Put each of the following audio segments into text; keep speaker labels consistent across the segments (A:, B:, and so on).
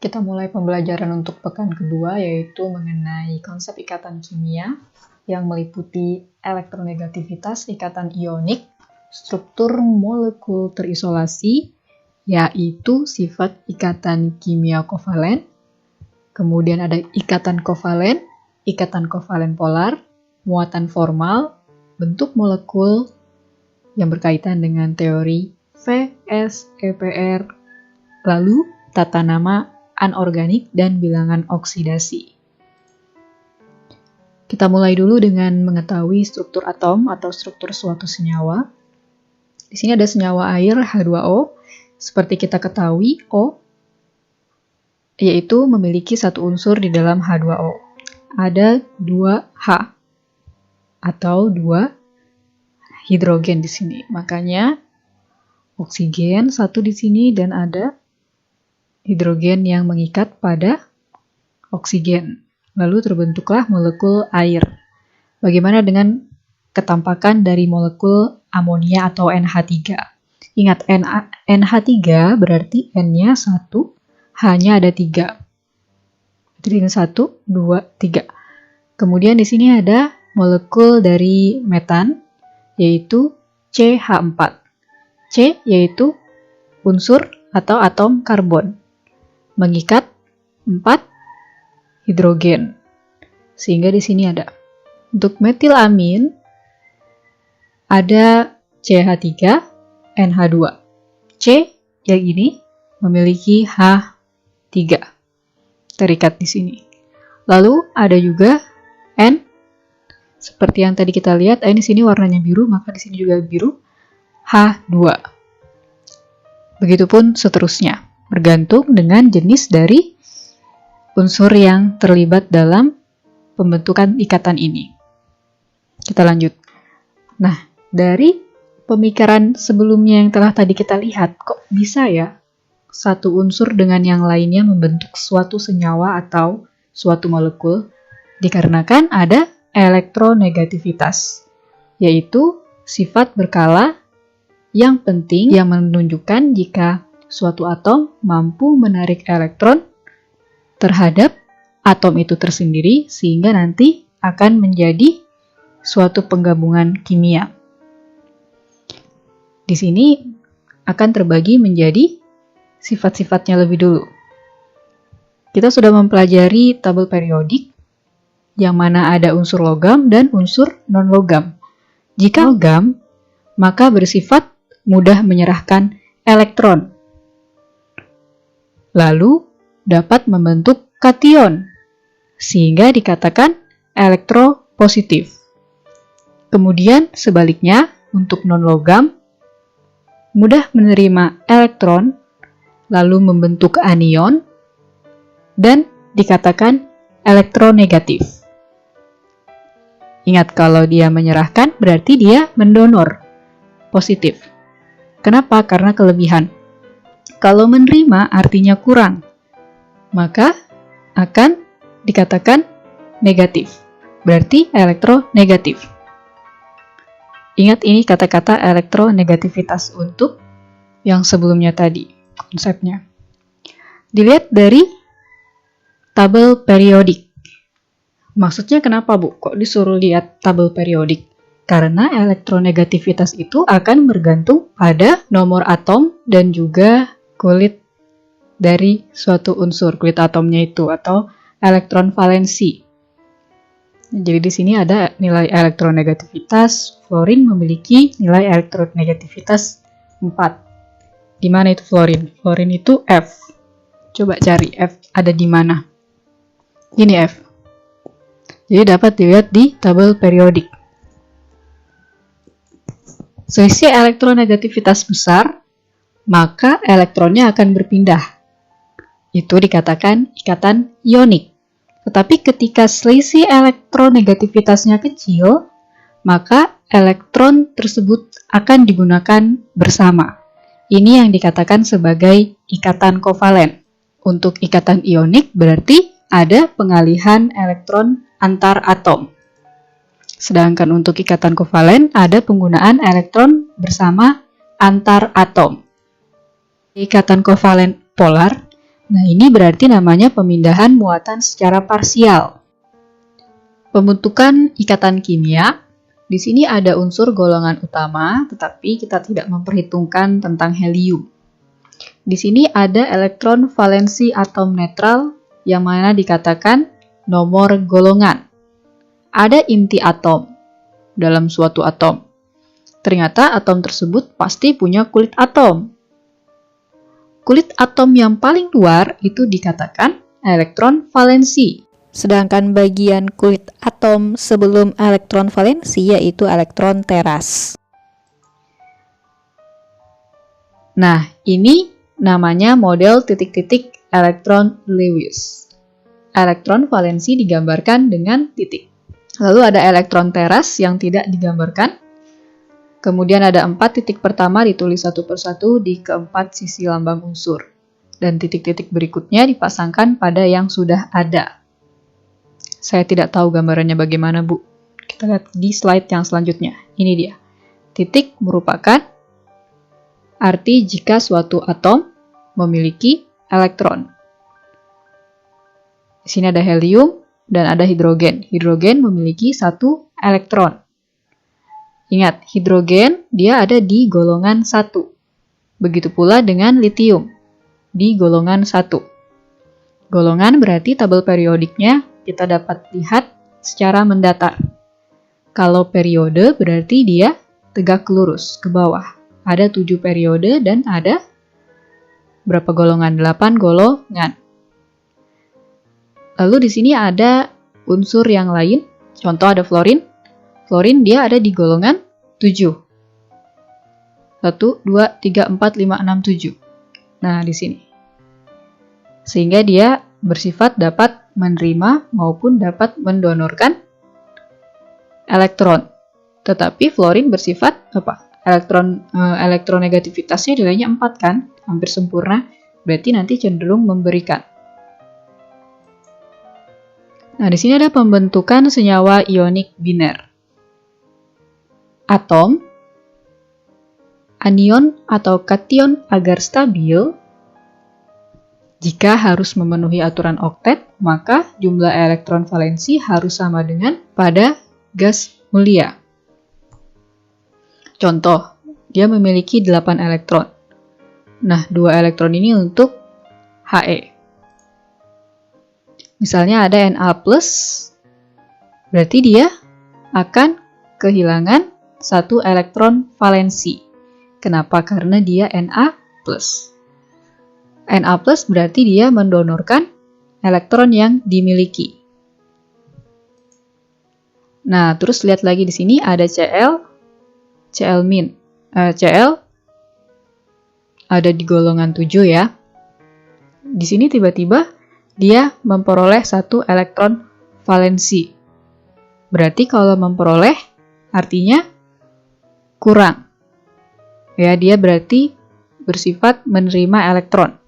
A: Kita mulai pembelajaran untuk pekan kedua, yaitu mengenai konsep ikatan kimia yang meliputi elektronegativitas, ikatan ionik, struktur molekul terisolasi, yaitu sifat ikatan kimia kovalen, kemudian ada ikatan kovalen polar, muatan formal, bentuk molekul yang berkaitan dengan teori VSEPR, lalu tata nama anorganik dan bilangan oksidasi. Kita mulai dulu dengan mengetahui struktur atom atau struktur suatu senyawa. Di sini ada senyawa air H2O. Seperti kita ketahui, O yaitu memiliki satu unsur di dalam H2O. Ada 2 H atau 2 hidrogen di sini. Makanya oksigen satu di sini dan ada hidrogen yang mengikat pada oksigen. Lalu terbentuklah molekul air. Bagaimana dengan ketampakan dari molekul amonia atau NH3? Ingat, NH3 berarti N-nya 1, H-nya ada 3. Jadi 1, 2, 3. Kemudian di sini ada molekul dari metan, yaitu CH4. C yaitu unsur atau atom karbon. Mengikat 4 hidrogen. Sehingga di sini ada. Untuk metilamin ada CH3, NH2. C yang ini memiliki H3. Terikat di sini. Lalu ada juga N. Seperti yang tadi kita lihat, di sini warnanya biru, maka di sini juga biru. H2. Begitupun seterusnya. Bergantung dengan jenis dari unsur yang terlibat dalam pembentukan ikatan ini. Kita lanjut. Nah, dari pemikiran sebelumnya yang telah tadi kita lihat, kok bisa ya satu unsur dengan yang lainnya membentuk suatu senyawa atau suatu molekul? Dikarenakan ada elektronegativitas, yaitu sifat berkala yang penting yang menunjukkan jika suatu atom mampu menarik elektron terhadap atom itu tersendiri sehingga nanti akan menjadi suatu penggabungan kimia. Di sini akan terbagi menjadi sifat-sifatnya lebih dulu. Kita sudah mempelajari tabel periodik yang mana ada unsur logam dan unsur non-logam. Jika logam, maka bersifat mudah menyerahkan elektron. Lalu dapat membentuk kation, sehingga dikatakan elektropositif. Kemudian sebaliknya, untuk non-logam, mudah menerima elektron, lalu membentuk anion, dan dikatakan elektronegatif. Ingat, kalau dia menyerahkan, berarti dia mendonor, positif. Kenapa? Karena kelebihan. Kalau menerima artinya kurang, maka akan dikatakan negatif. Berarti elektronegatif. Ingat, ini kata-kata elektronegativitas untuk yang sebelumnya tadi, konsepnya. Dilihat dari tabel periodik. Maksudnya kenapa, Bu? Kok disuruh lihat tabel periodik? Karena elektronegativitas itu akan bergantung pada nomor atom dan juga kulit dari suatu unsur, kulit atomnya itu, atau elektron valensi. Jadi di sini ada nilai elektronegativitas. Fluorin memiliki nilai elektronegativitas 4. Di mana itu fluorin? Fluorin itu F. Coba cari F ada di mana. Ini F. Jadi dapat dilihat di tabel periodik. Selisih elektronegativitas besar, maka elektronnya akan berpindah. Itu dikatakan ikatan ionik. Tetapi ketika selisih elektronegativitasnya kecil, maka elektron tersebut akan digunakan bersama. Ini yang dikatakan sebagai ikatan kovalen. Untuk ikatan ionik berarti ada pengalihan elektron antar atom. Sedangkan untuk ikatan kovalen ada penggunaan elektron bersama antar atom. Ikatan kovalen polar Nah, ini berarti namanya pemindahan muatan secara parsial. Pembentukan ikatan kimia, di sini ada unsur golongan utama, tetapi kita tidak memperhitungkan tentang helium. Di sini ada elektron valensi atom netral, yang mana dikatakan nomor golongan. Ada inti atom dalam suatu atom. Ternyata atom tersebut pasti punya kulit atom. Kulit atom yang paling luar itu dikatakan elektron valensi. Sedangkan bagian kulit atom sebelum elektron valensi yaitu elektron teras. Nah, ini namanya model titik-titik elektron Lewis. Elektron valensi digambarkan dengan titik. Lalu ada elektron teras yang tidak digambarkan. Kemudian ada 4 titik pertama ditulis satu persatu di keempat sisi lambang unsur. Dan titik-titik berikutnya dipasangkan pada yang sudah ada. Saya tidak tahu gambarannya bagaimana, Bu. Kita lihat di slide yang selanjutnya. Ini dia. Titik merupakan arti jika suatu atom memiliki elektron. Di sini ada helium dan ada hidrogen. Hidrogen memiliki 1 elektron. Ingat, hidrogen dia ada di golongan 1. Begitu pula dengan litium, di golongan 1. Golongan berarti tabel periodiknya kita dapat lihat secara mendatar. Kalau periode berarti dia tegak lurus ke bawah. Ada 7 periode dan ada berapa golongan? 8 golongan. Lalu di sini ada unsur yang lain. Contoh ada fluorin. Fluorin dia ada di golongan 7. 1, 2, 3, 4, 5, 6, 7. Nah, di sini. Sehingga dia bersifat dapat menerima maupun dapat mendonorkan elektron. Tetapi fluorin bersifat apa? Elektronegativitasnya nilainya 4 kan? Hampir sempurna. Berarti nanti cenderung memberikan. Nah, di sini ada pembentukan senyawa ionik biner. Atom, anion atau kation agar stabil, jika harus memenuhi aturan oktet, maka jumlah elektron valensi harus sama dengan pada gas mulia. Contoh, dia memiliki 8 elektron. Nah, 2 elektron ini untuk He. Misalnya ada Na+, berarti dia akan kehilangan 1 elektron valensi. Kenapa? Karena dia Na+. Na+ berarti dia mendonorkan elektron yang dimiliki. Nah, terus lihat lagi di sini ada Cl, Cl-. Cl ada di golongan 7 ya. Di sini tiba-tiba dia memperoleh 1 elektron valensi. Berarti kalau memperoleh artinya kurang. Ya, dia berarti bersifat menerima elektron.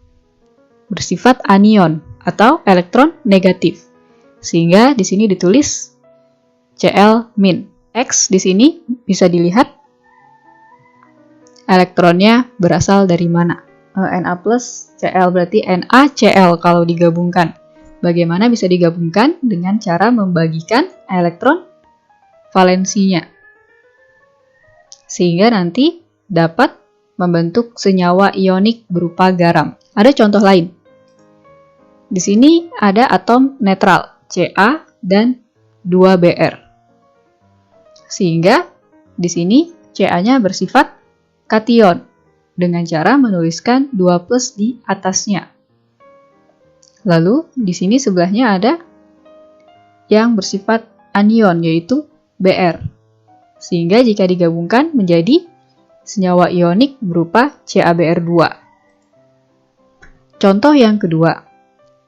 A: Bersifat anion atau elektron negatif. Sehingga di sini ditulis Cl-. X di sini bisa dilihat elektronnya berasal dari mana. Na+, Cl berarti NaCl kalau digabungkan. Bagaimana bisa digabungkan? Dengan cara membagikan elektron valensinya. Sehingga nanti dapat membentuk senyawa ionik berupa garam. Ada contoh lain. Di sini ada atom netral, Ca dan 2Br. Sehingga di sini Ca-nya bersifat kation dengan cara menuliskan 2+ di atasnya. Lalu di sini sebelahnya ada yang bersifat anion yaitu Br. Sehingga jika digabungkan menjadi senyawa ionik berupa CaBr2. Contoh yang kedua,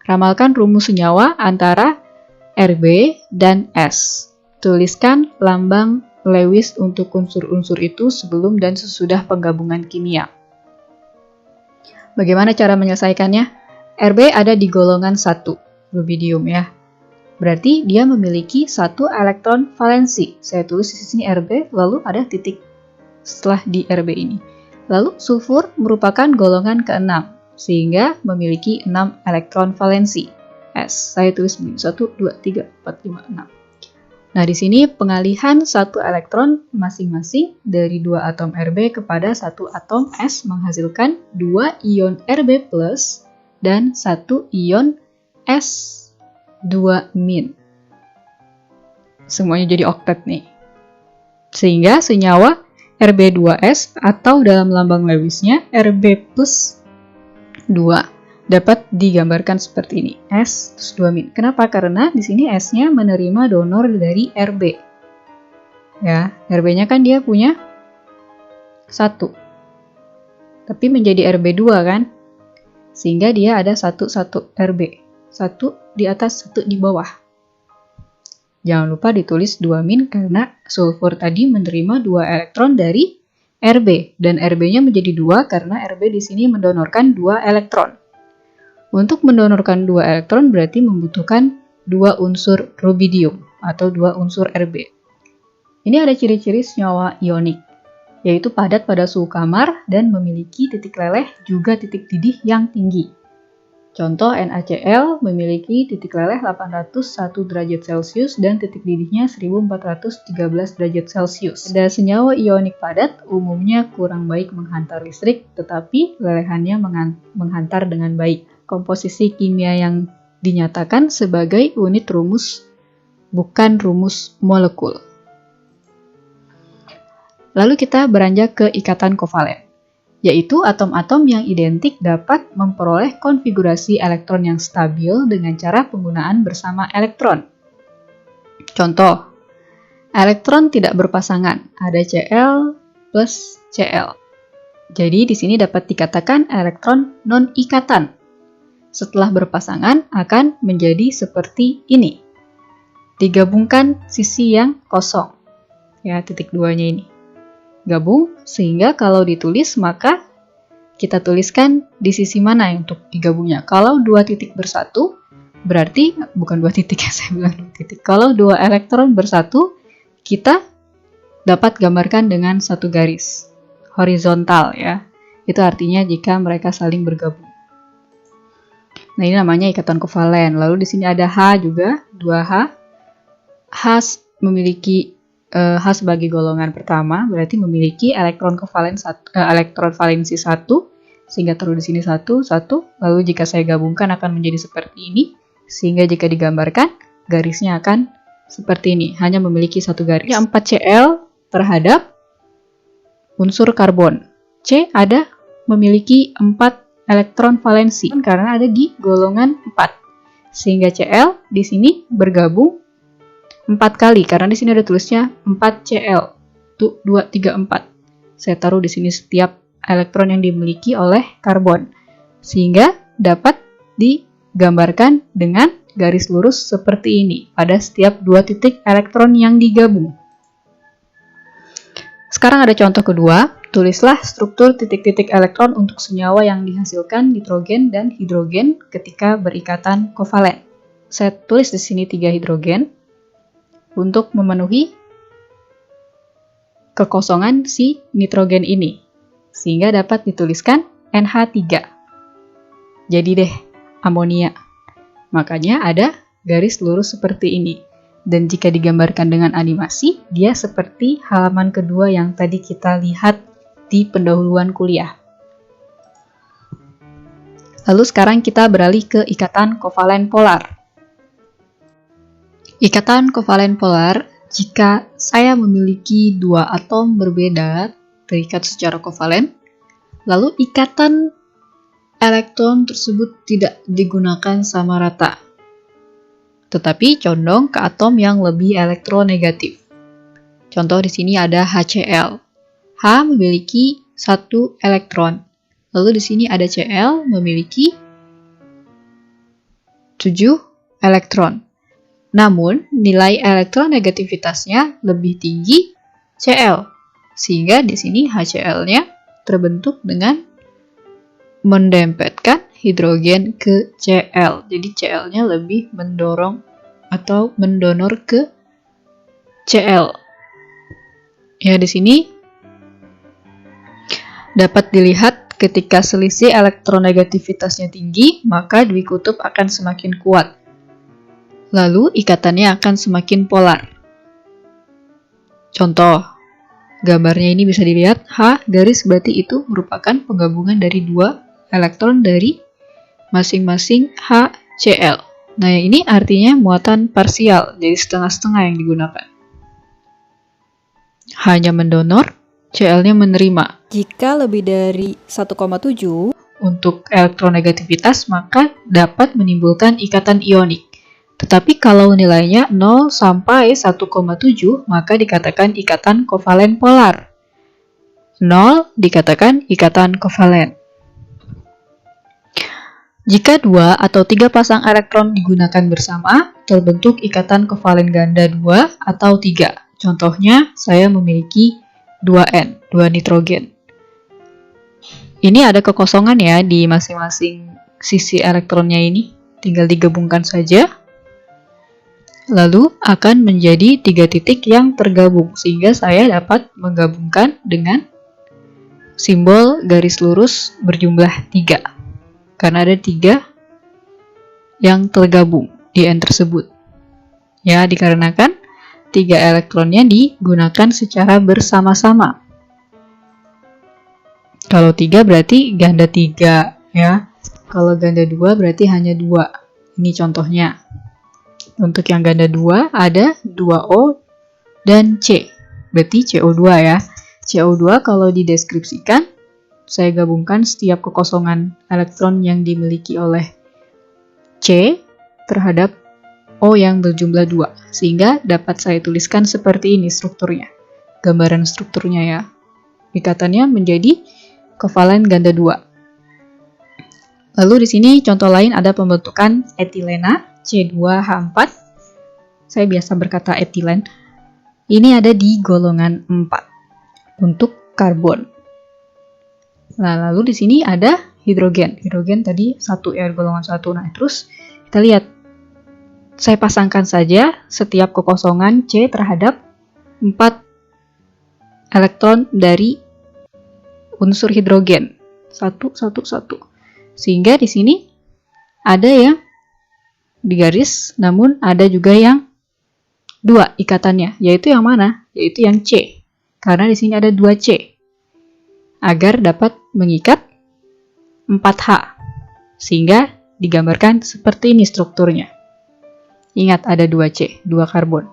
A: ramalkan rumus senyawa antara Rb dan S. Tuliskan lambang Lewis untuk unsur-unsur itu sebelum dan sesudah penggabungan kimia. Bagaimana cara menyelesaikannya? Rb ada di golongan 1, rubidium ya. Berarti dia memiliki 1 elektron valensi. Saya tulis di sini Rb, lalu ada titik setelah di Rb ini. Lalu sulfur merupakan golongan ke-6. sehingga memiliki 6 elektron valensi. S, saya tulis begini, 1, 2, 3, 4, 5, 6. Nah, di sini pengalihan satu elektron masing-masing dari 2 atom Rb kepada satu atom S menghasilkan 2 ion Rb+, dan 1 ion S2-. Semuanya jadi oktet nih. Sehingga senyawa Rb2S atau dalam lambang Lewisnya Rb+2 dapat digambarkan seperti ini, S terus 2-. Kenapa? Karena di sini S-nya menerima donor dari Rb. Ya, Rb-nya kan dia punya 1. Tapi menjadi Rb2 kan? Sehingga dia ada 1 Rb. 1 di atas, 1 di bawah. Jangan lupa ditulis 2- karena sulfur tadi menerima 2 elektron dari Rb. Dan Rb-nya menjadi 2 karena Rb di sini mendonorkan 2 elektron. Untuk mendonorkan 2 elektron berarti membutuhkan 2 unsur rubidium atau 2 unsur Rb. Ini ada ciri-ciri senyawa ionik, yaitu padat pada suhu kamar dan memiliki titik leleh juga titik didih yang tinggi. Contoh NaCl memiliki titik leleh 801 derajat Celcius dan titik didihnya 1413 derajat Celcius. Pada senyawa ionik padat umumnya kurang baik menghantar listrik, tetapi lelehannya menghantar dengan baik. Komposisi kimia yang dinyatakan sebagai unit rumus, bukan rumus molekul. Lalu kita beranjak ke ikatan kovalen, yaitu atom-atom yang identik dapat memperoleh konfigurasi elektron yang stabil dengan cara penggunaan bersama elektron. Contoh, elektron tidak berpasangan, ada Cl plus Cl. Jadi di sini dapat dikatakan elektron non-ikatan. Setelah berpasangan akan menjadi seperti ini. Digabungkan sisi yang kosong. Ya, titik 2-nya ini. Gabung, sehingga kalau ditulis maka kita tuliskan di sisi mana untuk digabungnya. Kalau 2 titik bersatu, berarti, bukan 2 titik ya, saya bilang 2 titik. Kalau 2 elektron bersatu, kita dapat gambarkan dengan satu garis. Horizontal ya. Itu artinya jika mereka saling bergabung. Nah, ini namanya ikatan kovalen. Lalu di sini ada H juga, 2H. H memiliki H sebagai golongan pertama, berarti memiliki elektron valensi 1, sehingga taruh di sini 1, 1. Lalu jika saya gabungkan akan menjadi seperti ini, sehingga jika digambarkan, garisnya akan seperti ini, hanya memiliki satu garis. 4Cl terhadap unsur karbon. C ada memiliki 4 elektron valensi karena ada di golongan 4. Sehingga Cl di sini bergabung 4 kali karena di sini ada tulisnya 4Cl. 2, 3, 4. Saya taruh di sini setiap elektron yang dimiliki oleh karbon. Sehingga dapat digambarkan dengan garis lurus seperti ini pada setiap 2 titik elektron yang digabung. Sekarang ada contoh kedua. Tulislah struktur titik-titik elektron untuk senyawa yang dihasilkan nitrogen dan hidrogen ketika berikatan kovalen. Saya tulis di sini 3 hidrogen untuk memenuhi kekosongan si nitrogen ini, sehingga dapat dituliskan NH3. Jadi deh, amonia. Makanya ada garis lurus seperti ini. Dan jika digambarkan dengan animasi, dia seperti halaman kedua yang tadi kita lihat di pendahuluan kuliah. Lalu sekarang kita beralih ke ikatan kovalen polar. Ikatan kovalen polar, jika saya memiliki 2 atom berbeda terikat secara kovalen, lalu ikatan elektron tersebut tidak digunakan sama rata, tetapi condong ke atom yang lebih elektronegatif. Contoh di sini ada HCl. H memiliki 1 elektron. Lalu di sini ada Cl memiliki 7 elektron. Namun, nilai elektronegativitasnya lebih tinggi Cl. Sehingga di sini HCl-nya terbentuk dengan mendempetkan hidrogen ke Cl. Jadi Cl-nya lebih mendorong atau mendonor ke Cl. Ya, di sini dapat dilihat ketika selisih elektronegativitasnya tinggi, maka dwikutub akan semakin kuat. Lalu ikatannya akan semakin polar. Contoh, gambarnya ini bisa dilihat H garis berarti itu merupakan penggabungan dari dua elektron dari masing-masing HCl. Nah, yang ini artinya muatan parsial, jadi setengah-setengah yang digunakan. H-nya mendonor, Cl-nya menerima.
B: Jika lebih dari 1,7
A: untuk elektronegativitas, maka dapat menimbulkan ikatan ionik. Tetapi kalau nilainya 0 sampai 1,7, maka dikatakan ikatan kovalen polar. 0 dikatakan ikatan kovalen. Jika 2 atau 3 pasang elektron digunakan bersama, terbentuk ikatan kovalen ganda 2 atau 3. Contohnya, saya memiliki 2N, 2 nitrogen. Ini ada kekosongan ya di masing-masing sisi elektronnya ini. Tinggal digabungkan saja. Lalu akan menjadi 3 titik yang tergabung, sehingga saya dapat menggabungkan dengan simbol garis lurus berjumlah 3. Karena ada 3 yang tergabung di N tersebut. Ya, dikarenakan 3 elektronnya digunakan secara bersama-sama. Kalau 3 berarti ganda 3 ya. Kalau ganda 2 berarti hanya 2. Ini contohnya. Untuk yang ganda 2 ada 2O dan C. Berarti CO2 ya. CO2 kalau dideskripsikan, saya gabungkan setiap kekosongan elektron yang dimiliki oleh C terhadap O yang berjumlah 2, sehingga dapat saya tuliskan seperti ini strukturnya. Gambaran strukturnya ya. Ikatannya menjadi kovalen ganda 2. Lalu di sini contoh lain ada pembentukan etilena C2H4. Saya biasa berkata etilen. Ini ada di golongan 4 untuk karbon. Nah, lalu di sini ada hidrogen. Hidrogen tadi 1 ya, golongan 1. Nah, terus kita lihat. Saya pasangkan saja setiap kekosongan C terhadap 4 elektron dari unsur hidrogen. 1, 1, 1. Sehingga di sini ada yang digaris, namun ada juga yang 2 ikatannya. Yaitu yang mana? Yaitu yang C. Karena di sini ada 2 C. Agar dapat mengikat 4H. Sehingga digambarkan seperti ini strukturnya. Ingat ada 2C, 2 karbon.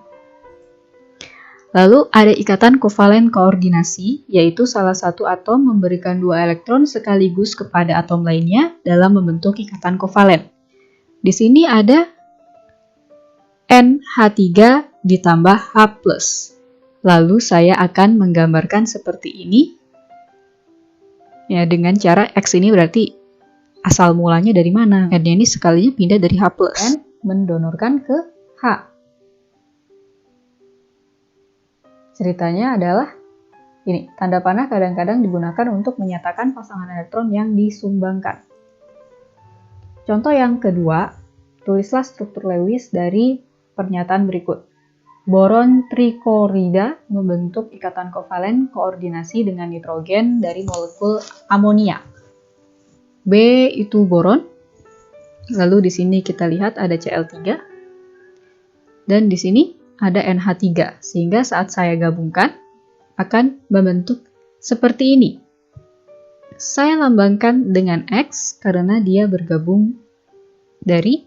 A: Lalu ada ikatan kovalen koordinasi, yaitu salah satu atom memberikan 2 elektron sekaligus kepada atom lainnya dalam membentuk ikatan kovalen. Di sini ada NH3 ditambah H+. Lalu saya akan menggambarkan seperti ini. Ya, dengan cara X ini berarti asal mulanya dari mana? N-nya ini sekalinya pindah dari H+. N mendonorkan ke H. Ceritanya adalah ini, tanda panah kadang-kadang digunakan untuk menyatakan pasangan elektron yang disumbangkan. Contoh yang kedua, tulislah struktur Lewis dari pernyataan berikut. Boron triklorida membentuk ikatan kovalen koordinasi dengan nitrogen dari molekul amonia. B itu boron. Lalu di sini kita lihat ada Cl3 dan di sini ada NH3, sehingga saat saya gabungkan akan membentuk seperti ini. Saya lambangkan dengan X karena dia bergabung dari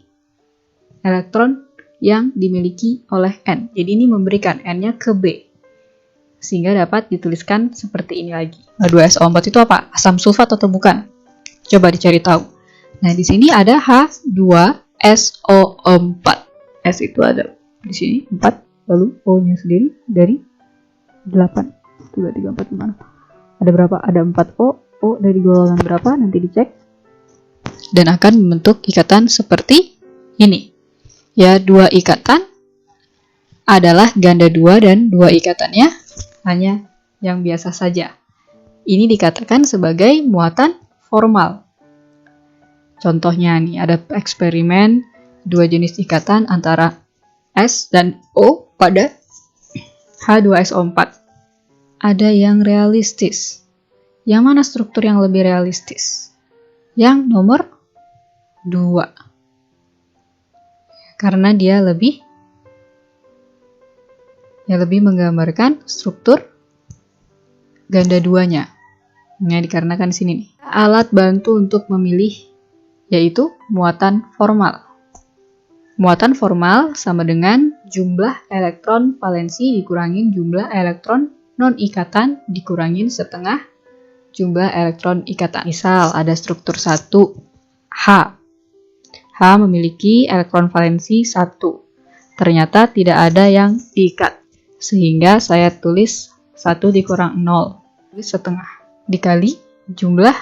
A: elektron yang dimiliki oleh N. Jadi ini memberikan N-nya ke B, sehingga dapat dituliskan seperti ini lagi. H2SO4 itu apa? Asam sulfat atau bukan? Coba dicari tahu. Nah, di sini ada H2SO4. S itu ada di sini 4, lalu O-nya sendiri dari 8. 2, 3, 4, 5. Ada berapa? Ada 4 O. O dari golongan berapa? Nanti dicek. Dan akan membentuk ikatan seperti ini. Ya, 2 ikatan adalah ganda 2 dan 2 ikatannya hanya yang biasa saja. Ini dikatakan sebagai muatan formal. Contohnya nih, ada eksperimen 2 jenis ikatan antara S dan O pada H2SO4. Ada yang realistis, Yang mana struktur yang lebih realistis? Yang nomor 2. Karena dia lebih menggambarkan struktur ganda 2-nya. Nah, dikarenakan di sini nih. Alat bantu untuk memilih yaitu muatan formal. Muatan formal sama dengan jumlah elektron valensi dikurangin jumlah elektron non-ikatan dikurangin setengah jumlah elektron ikatan. Misal ada struktur 1 H. H memiliki elektron valensi 1. Ternyata tidak ada yang diikat. Sehingga saya tulis 1 dikurang 0. Tulis setengah. Dikali jumlah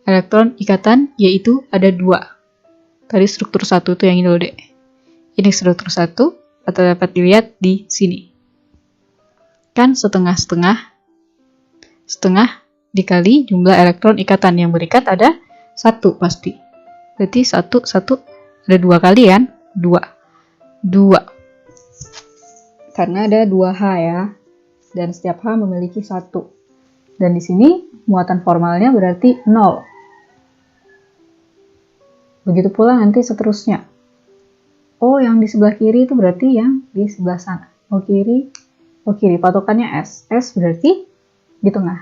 A: elektron ikatan yaitu ada 2. Tadi struktur 1 itu yang ini loh, Dek. Ini struktur 1 atau dapat dilihat di sini. Kan setengah-setengah. Setengah dikali jumlah elektron ikatan yang berikat ada 1 pasti. Berarti 1 ada 2 kali kan? 2. Karena ada 2H ya. Dan setiap H memiliki 1. Dan di sini muatan formalnya berarti 0. Begitu pula nanti seterusnya. Oh, yang di sebelah kiri itu berarti yang di sebelah sana. Oh kiri, patokannya S. S berarti di tengah.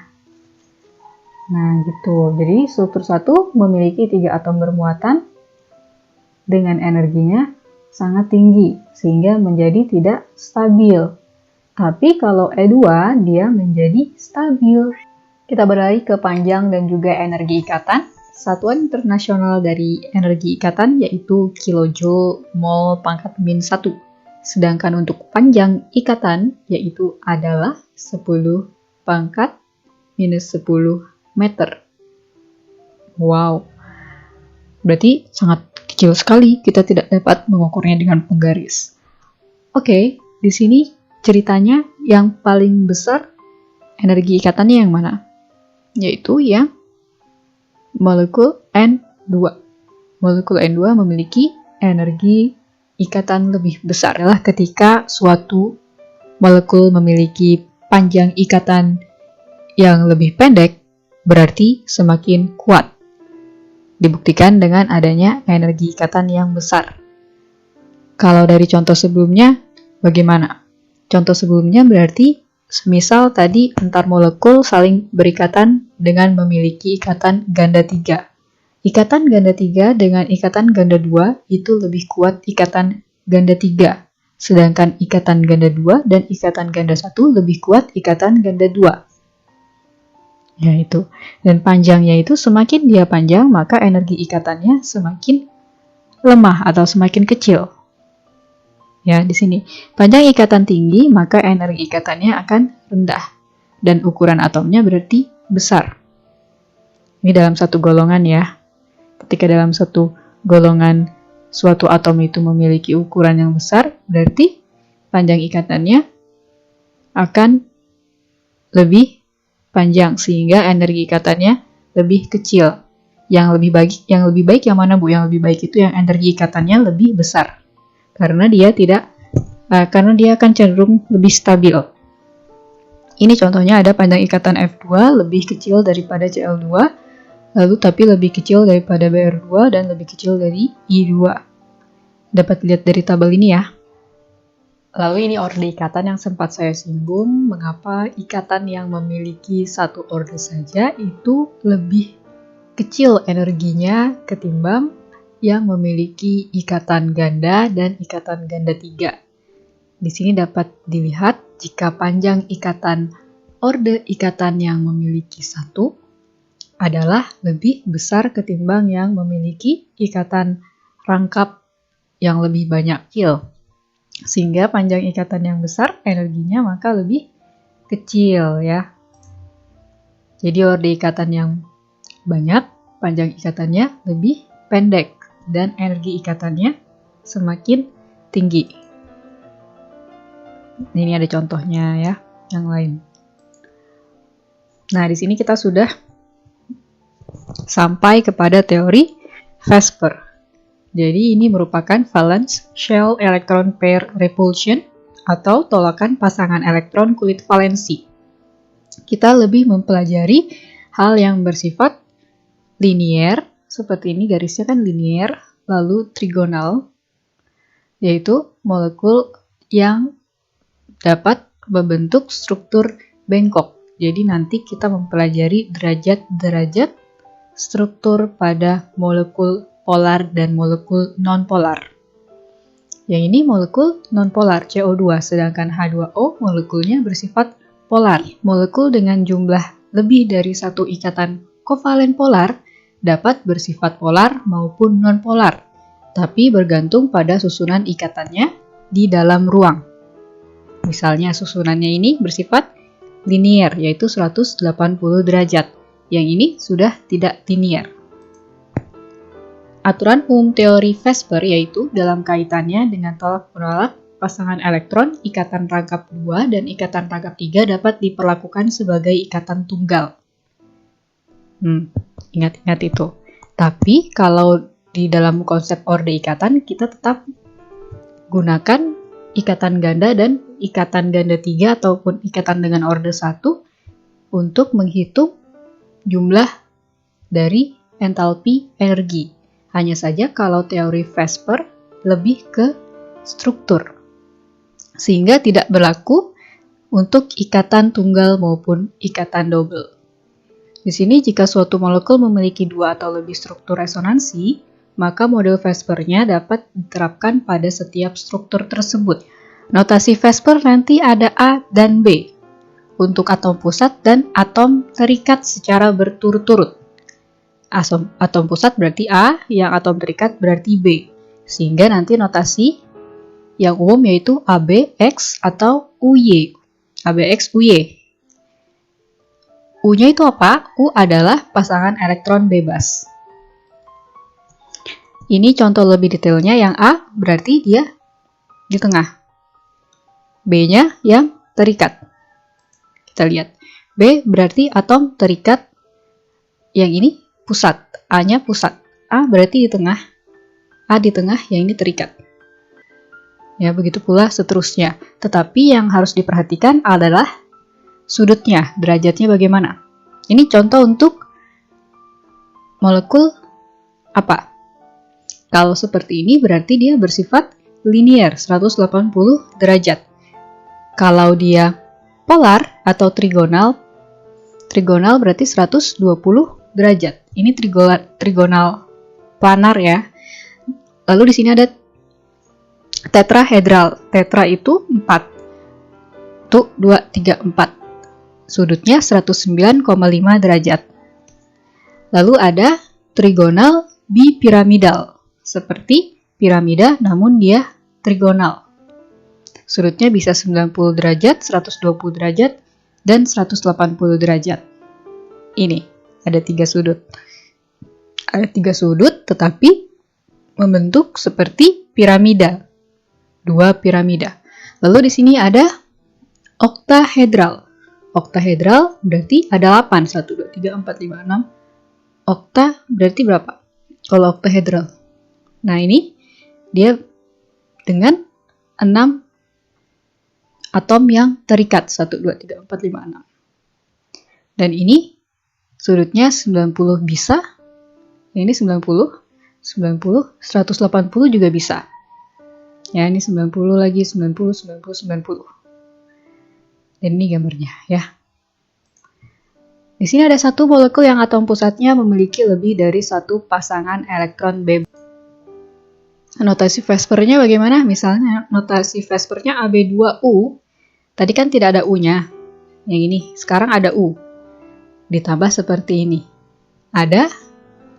A: Nah, gitu. Jadi struktur 1 memiliki 3 atom bermuatan dengan energinya sangat tinggi, sehingga menjadi tidak stabil. Tapi kalau E2, dia menjadi stabil. Kita beralih ke panjang dan juga energi ikatan. Satuan internasional dari energi ikatan yaitu kilojoule mol pangkat min 1. Sedangkan untuk panjang ikatan yaitu adalah 10 pangkat minus 10 meter. Wow. Berarti sangat kecil sekali, kita tidak dapat mengukurnya dengan penggaris. Oke, di sini ceritanya yang paling besar energi ikatannya yang mana? Yaitu yang molekul N2. Molekul N2 memiliki energi ikatan lebih besar. Adalah ketika suatu molekul memiliki panjang ikatan yang lebih pendek, berarti semakin kuat. Dibuktikan dengan adanya energi ikatan yang besar. Kalau dari contoh sebelumnya, bagaimana? Contoh sebelumnya berarti semisal tadi antar molekul saling berikatan dengan memiliki ikatan ganda 3. Ikatan ganda 3 dengan ikatan ganda 2 itu lebih kuat ikatan ganda 3. Sedangkan ikatan ganda 2 dan ikatan ganda 1 lebih kuat ikatan ganda 2. Ya itu. Dan panjangnya itu semakin dia panjang, maka energi ikatannya semakin lemah atau semakin kecil. Ya, di sini. Panjang ikatan tinggi, maka energi ikatannya akan rendah. Dan ukuran atomnya berarti besar. Ini dalam satu golongan ya. Ketika dalam satu golongan suatu atom itu memiliki ukuran yang besar, berarti panjang ikatannya akan lebih panjang sehingga energi ikatannya lebih kecil. Yang lebih baik yang mana, Bu? Yang lebih baik itu yang energi ikatannya lebih besar. Karena dia akan cenderung lebih stabil. Ini contohnya ada panjang ikatan F2 lebih kecil daripada Cl2, lalu tapi lebih kecil daripada Br2 dan lebih kecil dari I2. Dapat lihat dari tabel ini ya. Lalu ini orde ikatan yang sempat saya singgung, mengapa ikatan yang memiliki satu orde saja itu lebih kecil energinya ketimbang yang memiliki ikatan ganda dan ikatan ganda 3. Di sini dapat dilihat jika panjang ikatan orde ikatan yang memiliki satu adalah lebih besar ketimbang yang memiliki ikatan rangkap yang lebih banyak kecil. Sehingga panjang ikatan yang besar energinya maka lebih kecil ya. Jadi orde ikatan yang banyak, panjang ikatannya lebih pendek. Dan energi ikatannya semakin tinggi. Ini ada contohnya ya, yang lain. Nah, di sini kita sudah sampai kepada teori VSEPR. Jadi ini merupakan valence shell electron pair repulsion atau tolakan pasangan elektron kulit valensi. Kita lebih mempelajari hal yang bersifat linier, seperti ini garisnya kan linier, lalu trigonal, yaitu molekul yang dapat membentuk struktur bengkok. Jadi nanti kita mempelajari derajat-derajat struktur pada molekul polar dan molekul nonpolar. Yang ini molekul nonpolar CO2, sedangkan H2O molekulnya bersifat polar. Molekul dengan jumlah lebih dari satu ikatan kovalen polar dapat bersifat polar maupun nonpolar, tapi bergantung pada susunan ikatannya di dalam ruang. Misalnya susunannya ini bersifat linier, yaitu 180 derajat. Yang ini sudah tidak linier. Aturan umum teori Vespers yaitu dalam kaitannya dengan tolak-menolak pasangan elektron, ikatan rangkap 2 dan ikatan rangkap 3 dapat diperlakukan sebagai ikatan tunggal. Ingat-ingat itu. Tapi kalau di dalam konsep orde ikatan, kita tetap gunakan ikatan ganda dan ikatan ganda 3 ataupun ikatan dengan orde 1 untuk menghitung jumlah dari entalpi energi. Hanya saja kalau teori Vespers lebih ke struktur, sehingga tidak berlaku untuk ikatan tunggal maupun ikatan double. Di sini jika suatu molekul memiliki 2 atau lebih struktur resonansi, maka model Vespers-nya dapat diterapkan pada setiap struktur tersebut. Notasi Vespers nanti ada A dan B untuk atom pusat dan atom terikat secara berturut-turut. Atom pusat berarti A, yang atom terikat berarti B. Sehingga nanti notasi yang umum yaitu ABX atau UY. ABX UY. U-nya itu apa? U adalah pasangan elektron bebas. Ini contoh lebih detailnya, yang A berarti dia di tengah. B-nya yang terikat. Kita lihat. B berarti atom terikat, yang ini pusat. A-nya pusat. A berarti di tengah. A di tengah, yang ini terikat. Ya, begitu pula seterusnya. Tetapi yang harus diperhatikan adalah sudutnya, derajatnya bagaimana. Ini contoh untuk molekul apa? Kalau seperti ini berarti dia bersifat linier, 180 derajat. Kalau dia polar atau trigonal berarti 120 derajat. Ini trigonal planar ya. Lalu di sini ada tetrahedral. Tetra itu 4. Tuh, 2, 3, 4. Sudutnya 109,5 derajat. Lalu ada trigonal bipiramidal. Seperti piramida namun dia trigonal. Sudutnya bisa 90 derajat, 120 derajat, dan 180 derajat. Ini, ada 3 sudut. Ada 3 sudut tetapi membentuk seperti piramida. 2 piramida. Lalu di sini ada oktahedral. Oktahedral berarti ada 8. 1, 2, 3, 4, 5, 6. Okta berarti berapa? Kalau oktahedral. Nah ini dia dengan 6 atom yang terikat. 1, 2, 3, 4, 5, 6. Dan ini sudutnya 90 bisa. Ini 90, 90, 180 juga bisa. Ya, ini 90 lagi, 90, 90, 90. Dan ini gambarnya ya. Di sini ada satu molekul yang atom pusatnya memiliki lebih dari satu pasangan elektron bebas. Notasi Vespers-nya bagaimana? Misalnya notasi Vespers-nya AB2U. Tadi kan tidak ada U-nya. Yang ini, sekarang ada U. Ditambah seperti ini. Ada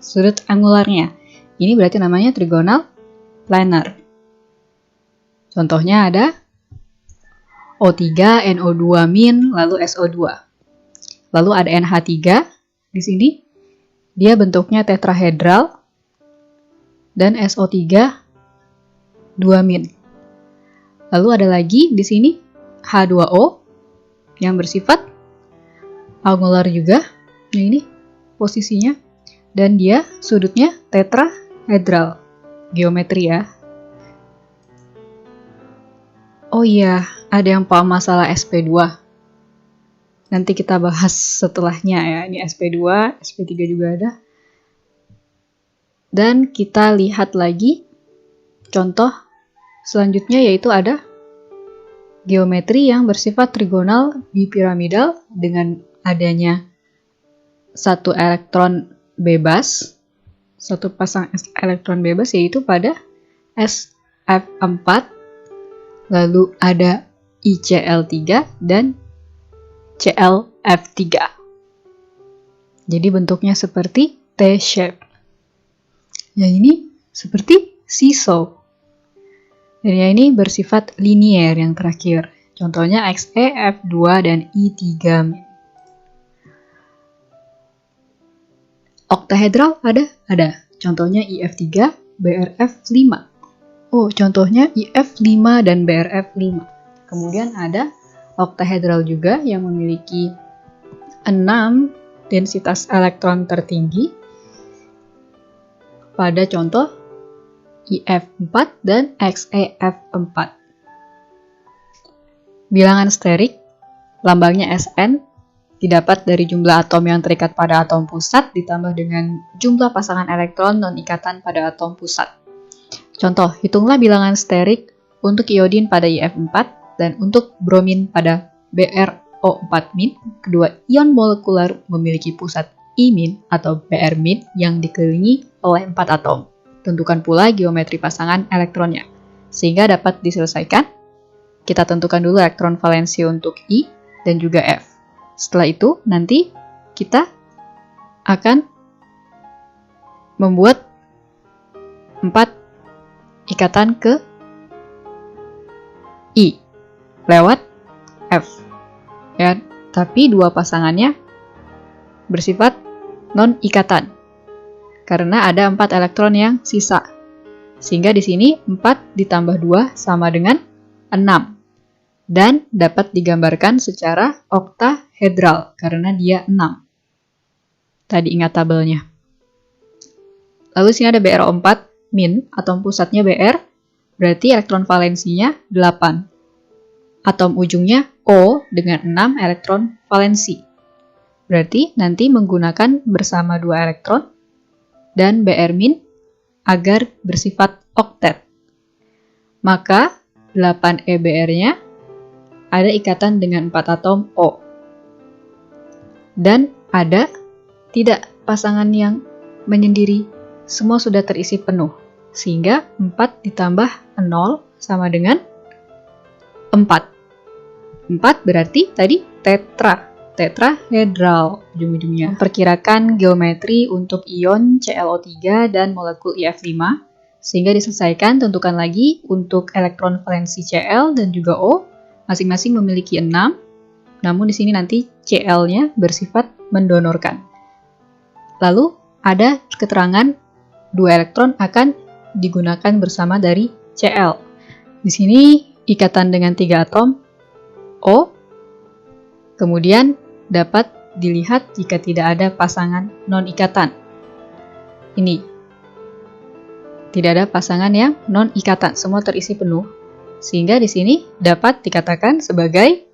A: sudut angularnya. Ini berarti namanya trigonal planar. Contohnya ada O3, NO2-, lalu SO2. Lalu ada NH3 di sini. Dia bentuknya tetrahedral dan SO3 2-. Lalu ada lagi di sini H2O yang bersifat angular juga. Nah, ini posisinya dan dia sudutnya tetrahedral. Geometri ya. Oh iya, ada yang paham masalah sp2. nanti kita bahas setelahnya ya. Ini sp2, sp3 juga ada. Dan kita lihat lagi contoh selanjutnya, yaitu ada geometri yang bersifat trigonal bipiramidal dengan adanya satu elektron bebas, satu pasang elektron bebas, yaitu pada SF4, lalu ada ICl3 dan ClF3. Jadi bentuknya seperti T-shape. Yang ini seperti seesaw. Dan yang ini bersifat linier yang terakhir. Contohnya Xe, F2, dan I3. Oktahedral ada? Ada. Contohnya IF3, BRF5. Oh, contohnya IF5 dan BRF5. Kemudian ada oktahedral juga yang memiliki 6 densitas elektron tertinggi pada contoh IF4 dan XeF4. Bilangan sterik, lambangnya Sn, didapat dari jumlah atom yang terikat pada atom pusat ditambah dengan jumlah pasangan elektron non-ikatan pada atom pusat. Contoh, hitunglah bilangan sterik untuk iodin pada IF4 dan untuk bromin pada BrO4-. Kedua ion molekular memiliki pusat I- atau Br- yang dikelilingi oleh 4 atom. Tentukan pula geometri pasangan elektronnya. Sehingga dapat diselesaikan, kita tentukan dulu elektron valensi untuk I dan juga F. Setelah itu, nanti kita akan membuat 4 ikatan ke I lewat F. Ya, tapi dua pasangannya bersifat non-ikatan karena ada 4 elektron yang sisa. Sehingga di sini 4 ditambah 2 sama dengan 6. Dan dapat digambarkan secara oktahedral karena dia 6. Tadi ingat tabelnya. Lalu sini ada BrO4-, atom pusatnya Br, berarti elektron valensinya 8. Atom ujungnya O dengan 6 elektron valensi. Berarti nanti menggunakan bersama 2 elektron dan Br- agar bersifat oktet. Maka 8EBr-nya ada ikatan dengan 4 atom O. Dan ada tidak pasangan yang menyendiri, semua sudah terisi penuh. Sehingga 4 ditambah 0 sama dengan 4. 4 berarti tadi tetrahedral ujung-ujungnya. Memperkirakan geometri untuk ion ClO3 dan molekul IF5 sehingga diselesaikan. Tentukan lagi untuk elektron valensi Cl dan juga O masing-masing memiliki 6. Namun di sini nanti Cl-nya bersifat mendonorkan. Lalu ada keterangan 2 elektron akan digunakan bersama dari Cl. Di sini ikatan dengan 3 atom O, kemudian dapat dilihat jika tidak ada pasangan non-ikatan. Ini, tidak ada pasangan yang non-ikatan, semua terisi penuh. Sehingga di sini dapat dikatakan sebagai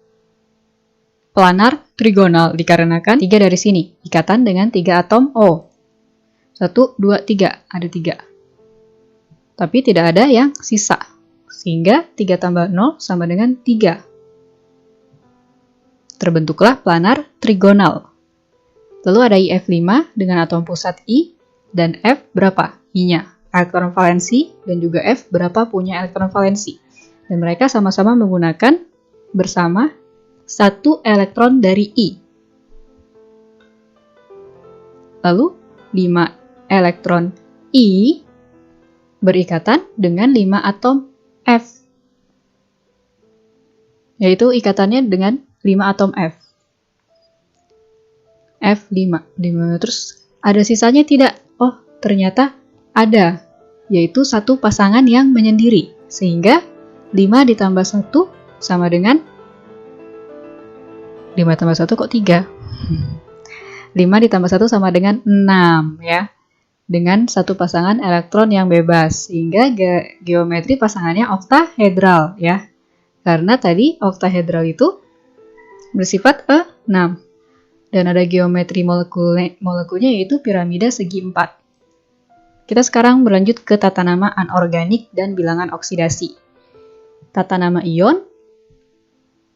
A: planar trigonal, dikarenakan 3 dari sini, ikatan dengan 3 atom O. 1, 2, 3, ada 3. Tapi tidak ada yang sisa, sehingga 3 tambah 0 sama dengan 3. Terbentuklah planar trigonal. Lalu ada IF5 dengan atom pusat I dan F berapa? I-nya, elektron valensi, dan juga F berapa punya elektron valensi. Dan mereka sama-sama menggunakan bersama 1 elektron dari I. Lalu 5 elektron I berikatan dengan 5 atom F. Yaitu ikatannya dengan 5 atom F. F5. Terus ada sisanya tidak? Oh, ternyata ada. Yaitu 1 pasangan yang menyendiri. Sehingga 5 ditambah 1 sama dengan 5 tambah 1 kok 3? 5 ditambah 1 sama dengan 6 ya. Dengan 1 pasangan elektron yang bebas. Sehingga geometri pasangannya oktahedral ya. Karena tadi oktahedral itu bersifat 6. Dan ada geometri molekulnya yaitu piramida segi 4. Kita sekarang berlanjut ke tata nama anorganik dan bilangan oksidasi. Tata nama ion,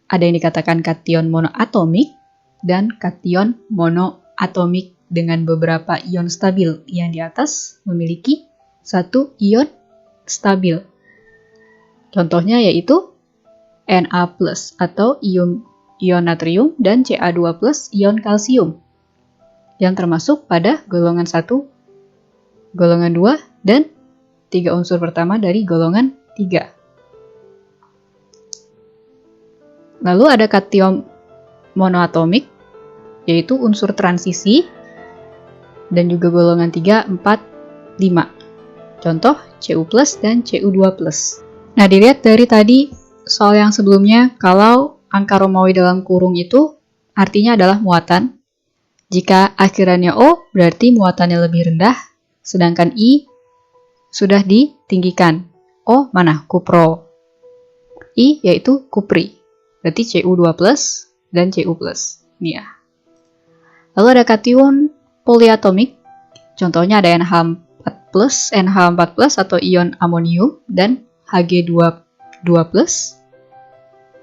A: ada yang dikatakan kation monoatomik dan kation monoatomik dengan beberapa ion stabil yang di atas memiliki satu ion stabil. Contohnya yaitu Na+ atau ion natrium dan Ca2+ ion kalsium yang termasuk pada golongan 1, golongan 2, dan 3 unsur pertama dari golongan 3. Lalu ada kation monoatomik, yaitu unsur transisi, dan juga golongan 3, 4, 5. Contoh Cu+ dan Cu2+. Nah, dilihat dari tadi soal yang sebelumnya, kalau angka Romawi dalam kurung itu artinya adalah muatan. Jika akhirannya O, berarti muatannya lebih rendah, sedangkan I sudah ditinggikan. O mana? Kupro. I yaitu kupri. Berarti Cu2+ dan Cu+. Ini ya. Lalu ada kation poliatomik. Contohnya ada NH4+, NH4+ atau ion amonium dan Hg2+.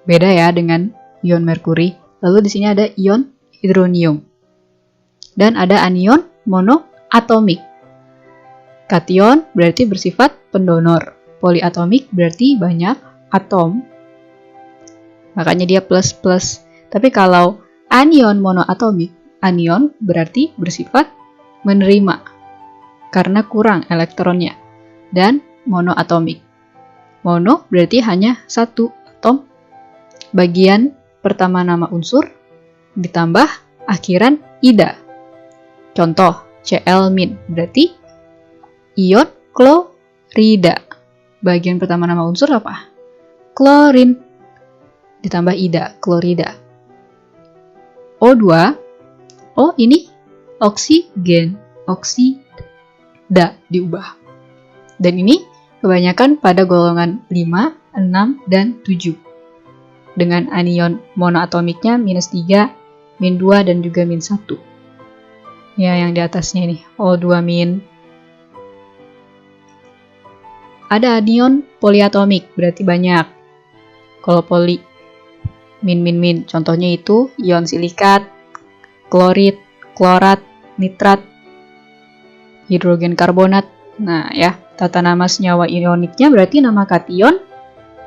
A: Beda ya dengan ion merkuri. Lalu di sini ada ion hidronium. Dan ada anion monoatomik. Kation berarti bersifat pendonor. Poliatomik berarti banyak atom. Makanya dia plus. Tapi kalau anion monoatomik, anion berarti bersifat menerima karena kurang elektronnya. Dan monoatomik. Mono berarti hanya satu atom. Bagian pertama nama unsur ditambah akhiran ida. Contoh Cl- berarti ion klorida. Bagian pertama nama unsur apa? Klorin. Ditambah ida, klorida. O2. O ini oksigen. Oksida diubah. Dan ini kebanyakan pada golongan 5, 6, dan 7. Dengan anion monoatomiknya -3, -2, dan juga -1. Ya, yang di atasnya ini, O2-. Ada anion poliatomik, berarti banyak. Kalau poli, min. Contohnya itu ion silikat, klorid, klorat, nitrat, hidrogen karbonat. Nah ya, tata nama senyawa ioniknya berarti nama kation,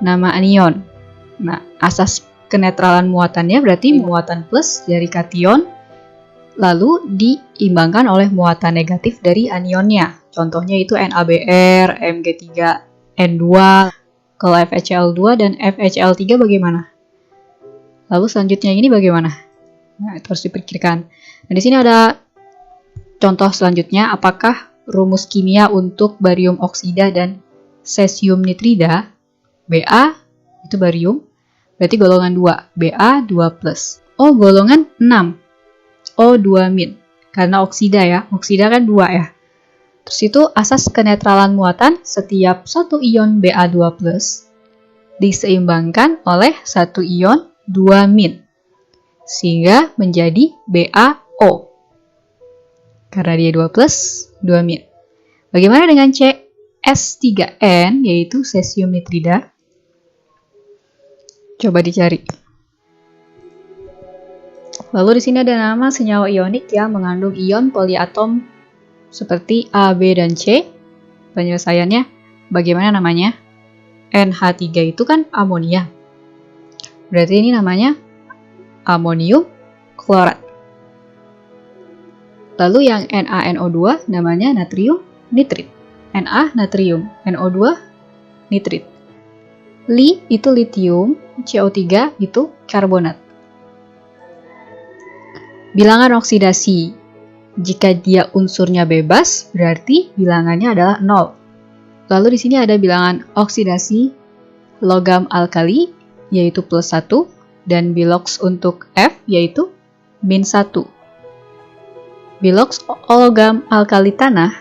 A: nama anion. Nah, asas kenetralan muatannya berarti muatan plus dari kation, lalu diimbangkan oleh muatan negatif dari anionnya. Contohnya itu NaBr, Mg3N2, kalau FeCl2 dan FeCl3 bagaimana? Lalu selanjutnya ini bagaimana? Nah, itu harus dipikirkan. Nah, di sini ada contoh selanjutnya, apakah rumus kimia untuk barium oksida dan cesium nitrida, Ba, itu barium, berarti golongan 2, Ba2+. O golongan 6, O2-, karena oksida ya, oksida kan 2 ya. Terus itu asas kenetralan muatan, setiap satu ion Ba2+ diseimbangkan oleh satu ion 2-, sehingga menjadi BaO. Karena dia 2+, 2-. Bagaimana dengan CS3N, yaitu cesium nitrida? Coba dicari. Lalu di sini ada nama senyawa ionik yang mengandung ion poliatom seperti A, B, dan C. Penyelesaiannya bagaimana namanya? NH3 itu kan amonia. Berarti ini namanya amonium klorat. Lalu yang NaNO2 namanya natrium nitrit. Na natrium, NO2 nitrit. Li itu litium, CO3 itu karbonat. Bilangan oksidasi. Jika dia unsurnya bebas, berarti bilangannya adalah 0. Lalu di sini ada bilangan oksidasi logam alkali, yaitu +1, dan biloks untuk F, yaitu -1. Biloks logam alkali tanah,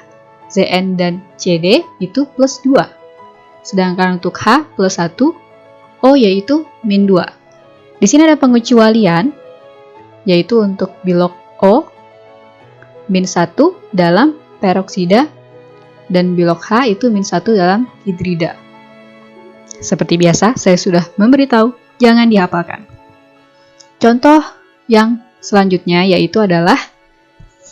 A: Zn dan Cd, itu +2. Sedangkan untuk H +1, O yaitu -2. Di sini ada pengecualian. yaitu untuk bilok O, min 1 dalam peroksida, dan bilok H itu min 1 dalam hidrida. Seperti biasa, saya sudah memberitahu, jangan dihafalkan. Contoh yang selanjutnya yaitu adalah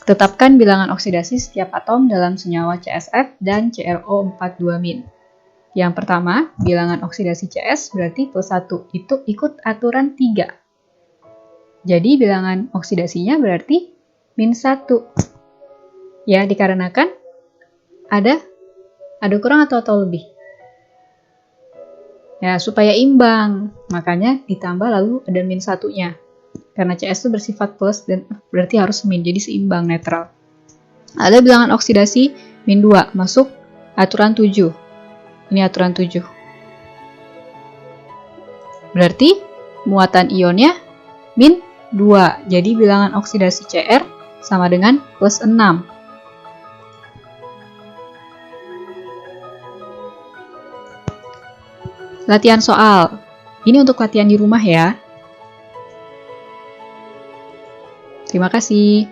A: tetapkan bilangan oksidasi setiap atom dalam senyawa CSF dan CrO42-. Yang pertama, bilangan oksidasi CS berarti plus 1, itu ikut aturan 3. Jadi bilangan oksidasinya berarti min 1. Ya, dikarenakan ada kurang atau lebih. Ya, supaya imbang, makanya ditambah lalu ada min 1-nya. Karena CS itu bersifat plus dan berarti harus min, jadi seimbang, netral. Ada bilangan oksidasi min 2, masuk aturan 7. Ini aturan 7. Berarti muatan ionnya min 2. Jadi bilangan oksidasi Cr sama dengan plus 6. Latihan soal. Ini untuk latihan di rumah ya. Terima kasih.